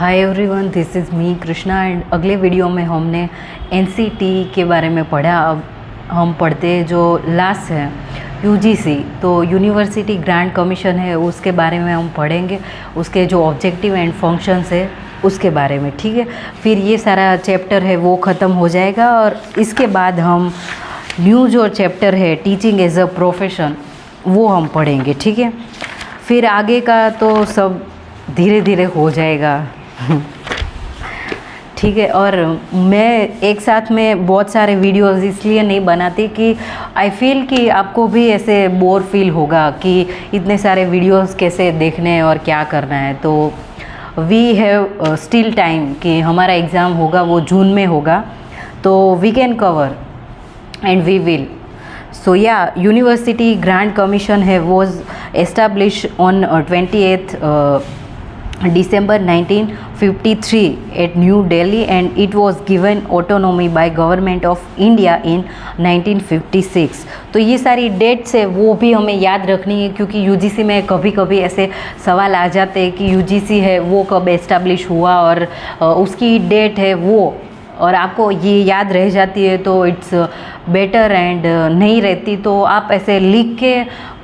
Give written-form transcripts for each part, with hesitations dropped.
Hi everyone, this is me Krishna and अगले video में हमने एनसीटी के बारे में पढ़ा। अब हम पढ़ते हैं जो लास्ट है यूजीसी, तो यूनिवर्सिटी ग्रांट कमीशन है, उसके बारे में हम पढ़ेंगे। उसके जो ऑब्जेक्टिव एंड फंक्शंस है उसके बारे में, ठीक है। फिर ये सारा चैप्टर है वो ख़त्म हो जाएगा और इसके बाद हम न्यू जो चैप्टर है टीचिंग एज अ प्रोफेशन वो हम पढ़ेंगे, ठीक है। फिर आगे का तो सब धीरे धीरे हो जाएगा ठीक है। और मैं एक साथ में बहुत सारे वीडियोस इसलिए नहीं बनाती कि आई फील कि आपको भी ऐसे बोर फील होगा कि इतने सारे वीडियोस कैसे देखने और क्या करना है। तो वी हैव स्टिल टाइम कि हमारा एग्ज़ाम होगा वो जून में होगा, तो we can cover and we will. So yeah, University Grant Commission was established on 28th December 1953 at New Delhi, and it was given autonomy by Government of India in 1956। तो ये सारी डेट्स है वो भी हमें याद रखनी है, क्योंकि यूजीसी में कभी कभी ऐसे सवाल आ जाते हैं कि यूजीसी है वो कब एस्टेब्लिश हुआ और उसकी डेट है वो, और आपको ये याद रह जाती है तो इट्स बेटर एंड नहीं रहती तो आप ऐसे लिख के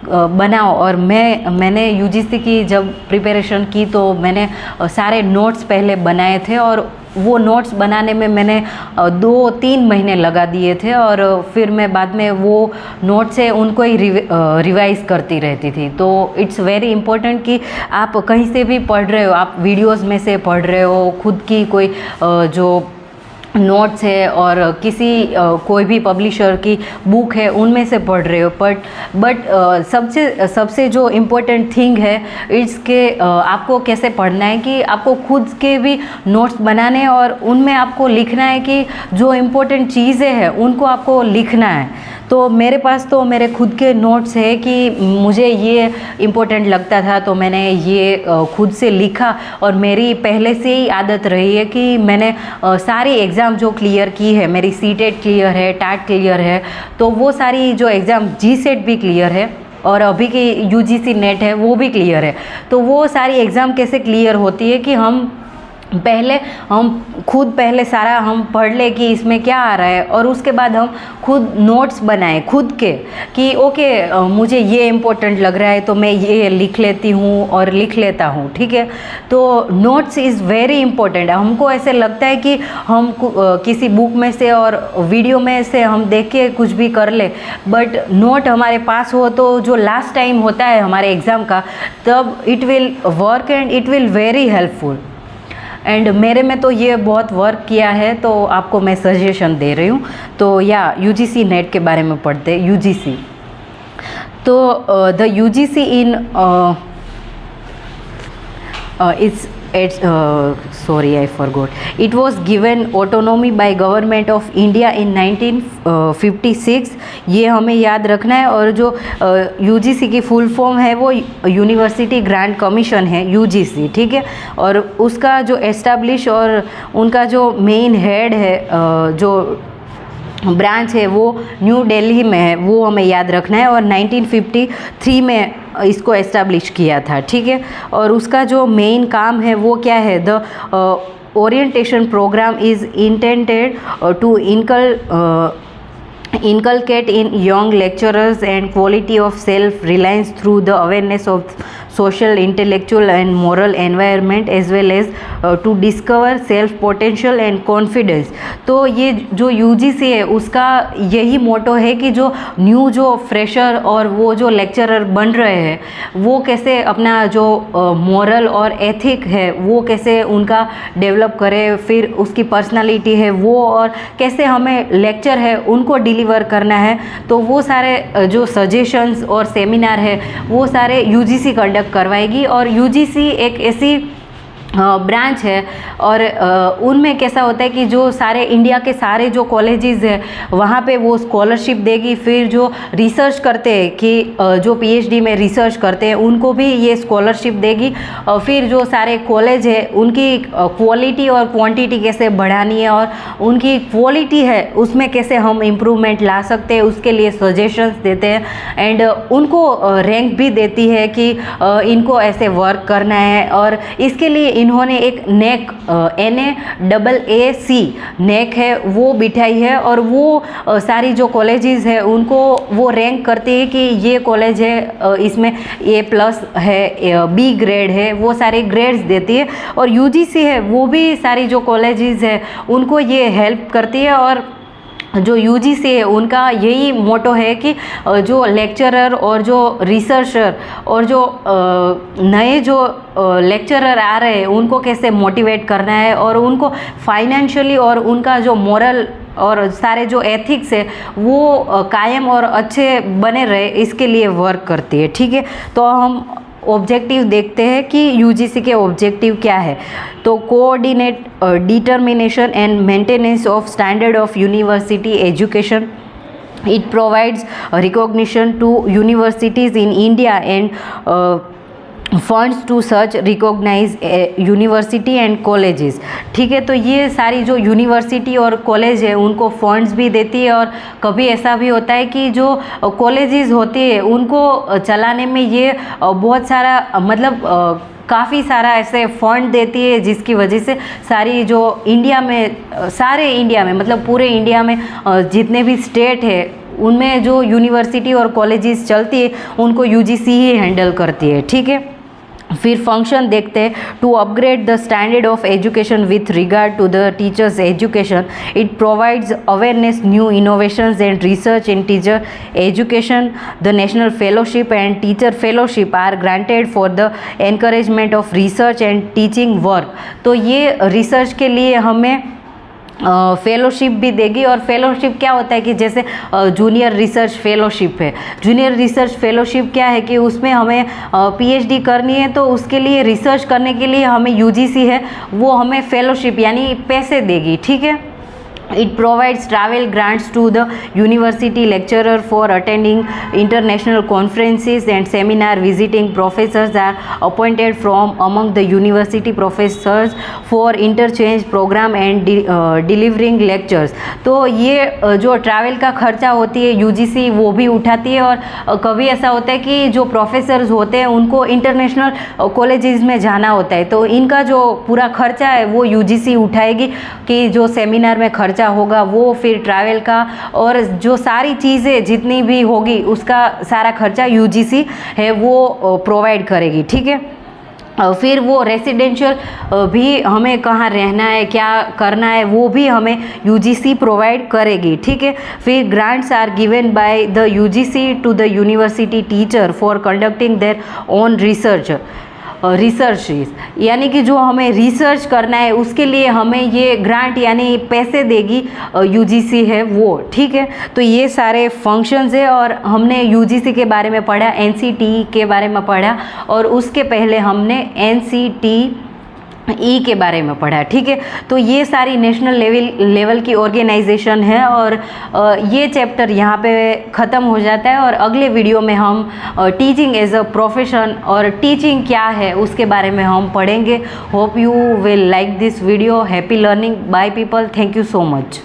बनाओ। और मैंने यूजीसी की जब प्रिपरेशन की तो मैंने सारे नोट्स पहले बनाए थे, और वो नोट्स बनाने में मैंने 2-3 महीने लगा दिए थे, और फिर मैं बाद में वो नोट्स है उनको ही रिवाइज करती रहती थी। तो इट्स वेरी इम्पोर्टेंट कि आप कहीं से भी पढ़ रहे हो, आप वीडियोज़ में से पढ़ रहे हो, खुद की कोई जो नोट्स है और किसी कोई भी पब्लिशर की बुक है उनमें से पढ़ रहे हो, बट सबसे जो इम्पोर्टेंट थिंग है इट्स के आपको कैसे पढ़ना है कि आपको खुद के भी नोट्स बनाने हैं और उनमें आपको लिखना है कि जो इम्पोर्टेंट चीज़ें हैं उनको आपको लिखना है। तो मेरे पास तो मेरे खुद के नोट्स है कि मुझे ये इम्पोर्टेंट लगता था तो मैंने ये खुद से लिखा, और मेरी पहले से ही आदत रही है कि मैंने सारी एग्ज़ाम जो क्लियर की है, मेरी सीटेट क्लियर है, टैट क्लियर है, तो वो सारी जो एग्ज़ाम जीसेट भी क्लियर है और अभी की यूजीसी नेट है वो भी क्लियर है। तो वो सारी एग्ज़ाम कैसे क्लियर होती है कि हम खुद पहले सारा हम पढ़ ले कि इसमें क्या आ रहा है, और उसके बाद हम खुद नोट्स बनाएं खुद के कि ओके मुझे ये इम्पोर्टेंट लग रहा है तो मैं ये लिख लेती हूँ और लिख लेता हूँ, ठीक है। तो नोट्स इज़ वेरी इम्पोर्टेंट। हमको ऐसे लगता है कि हम किसी बुक में से और वीडियो में से हम देख के कुछ भी कर ले, बट नोट हमारे पास हो तो जो लास्ट टाइम होता है हमारे एग्ज़ाम का, तब it will work and it will very helpful. And मेरे में तो ये बहुत वर्क किया है, तो आपको मैं सजेशन दे रही हूँ। तो या यूजीसी नेट के बारे में पढ़ते हैं। यूजीसी, तो the UGC in I forgot. It was given autonomy by government of India in 1956। ये हमें याद रखना है। और जो यूजीसी की फुल फॉर्म है वो यूनिवर्सिटी ग्रांट कमीशन है, यूजीसी, ठीक है। और उसका जो एस्टैब्लिश और उनका जो मेन हेड है, जो ब्रांच है वो न्यू दिल्ली में है, वो हमें याद रखना है। और 1953 में इसको एस्टैब्लिश किया था, ठीक है। और उसका जो मेन काम है वो क्या है, the orientation programme is intended to inculcate in young lecturers and quality of self-reliance through the awareness of social, intellectual and moral environment as well as to discover self potential and confidence। तो ये जो UGC है उसका यही मोटो है कि जो new जो फ्रेशर और वो जो लेक्चरर बन रहे हैं वो कैसे अपना जो मोरल और एथिक है वो कैसे उनका डेवलप करे, फिर उसकी पर्सनालिटी है वो, और कैसे हमें लेक्चर है उनको डिलीवर करना है। तो वो सारे जो सजेशंस और सेमिनार है वो सारे यूजीसी कंडक्ट करवाएगी। और यूजीसी एक ऐसी ब्रांच है, और उनमें कैसा होता है कि जो सारे इंडिया के सारे जो कॉलेजेस है वहाँ पे वो स्कॉलरशिप देगी। फिर जो रिसर्च करते हैं कि जो पीएचडी में रिसर्च करते हैं उनको भी ये स्कॉलरशिप देगी। और फिर जो सारे कॉलेज है उनकी क्वालिटी और क्वांटिटी कैसे बढ़ानी है और उनकी क्वालिटी है उसमें कैसे हम इम्प्रूवमेंट ला सकते हैं उसके लिए सजेशंस देते हैं। एंड उनको रैंक भी देती है कि इनको ऐसे वर्क करना है, और इसके लिए इन्होंने एक नेक NAAAC नेक है वो बिठाई है, और वो सारी जो कॉलेजेस है उनको वो रैंक करती है कि ये कॉलेज है इसमें A+ है, B ग्रेड है, वो सारे ग्रेड्स देती है। और UGC है वो भी सारी जो कॉलेजेस है उनको ये हेल्प करती है। और जो UGC है उनका यही मोटो है कि जो लेक्चरर और जो रिसर्चर और जो नए जो लेक्चरर आ रहे हैं उनको कैसे मोटिवेट करना है, और उनको फाइनेंशियली और उनका जो मोरल और सारे जो एथिक्स है वो कायम और अच्छे बने रहे, इसके लिए वर्क करती है। ठीक है, तो हम ऑब्जेक्टिव देखते हैं कि UGC के ऑब्जेक्टिव क्या है। तो coordinate determination and maintenance of standard of university education, it provides recognition to universities in India and funds to such recognise university and colleges. ठीक है, तो ये सारी जो यूनिवर्सिटी और कॉलेज है उनको फंड्स भी देती है, और कभी ऐसा भी होता है कि जो कॉलेजेस होती है उनको चलाने में ये बहुत सारा मतलब काफ़ी सारा ऐसे फंड देती है, जिसकी वजह से सारी जो इंडिया में सारे इंडिया में मतलब पूरे इंडिया में जितने भी स्टेट है उनमें जो यूनिवर्सिटी और कॉलेजेस चलती है उनको UGC ही हैंडल करती है। ठीक है, फिर फंक्शन देखते हैं। To upgrade the standard of education with regard to the teachers education, it provides awareness, new innovations and research in teacher education. The national fellowship and teacher fellowship are granted for the encouragement of research and teaching work. तो ये research के लिए हमें fellowship भी देगी। और fellowship क्या होता है कि जैसे जूनियर रिसर्च फेलोशिप है, जूनियर रिसर्च फेलोशिप क्या है कि उसमें हमें PhD करनी है, तो उसके लिए रिसर्च करने के लिए हमें UGC है वो हमें फेलोशिप यानी पैसे देगी। ठीक है, it provides travel grants to the university lecturer for attending international conferences and seminar. Visiting professors are appointed from among the university professors for interchange program and delivering lectures. तो ये जो ट्रैवल का खर्चा होती है UGC वो भी उठाती है। और कभी ऐसा होता है कि जो प्रोफेसर्स होते हैं उनको इंटरनेशनल कॉलेजेस में जाना होता है, तो इनका जो पूरा खर्चा है वो UGC उठाएगी कि जो सेमिनार में खर्चा होगा वो फिर ट्रैवल का और जो सारी चीज़ें जितनी भी होगी उसका सारा खर्चा UGC है वो प्रोवाइड करेगी। ठीक है, फिर वो रेसिडेंशियल भी हमें कहाँ रहना है क्या करना है वो भी हमें UGC प्रोवाइड करेगी। ठीक है, फिर grants are given by the UGC to the university teacher for conducting their own research यानी कि जो हमें रिसर्च करना है उसके लिए हमें ये ग्रांट यानी पैसे देगी UGC है वो। ठीक है, तो ये सारे फंक्शंस है और हमने UGC के बारे में पढ़ा, NCTE के बारे में पढ़ा और उसके पहले हमने NCTE के बारे में पढ़ा। ठीक है, तो ये सारी नेशनल लेवल की ऑर्गेनाइजेशन है और ये चैप्टर यहाँ पे ख़त्म हो जाता है और अगले वीडियो में हम टीचिंग एज अ प्रोफेशन और टीचिंग क्या है उसके बारे में हम पढ़ेंगे। Hope you will like this video. Happy learning. By people, thank you so much.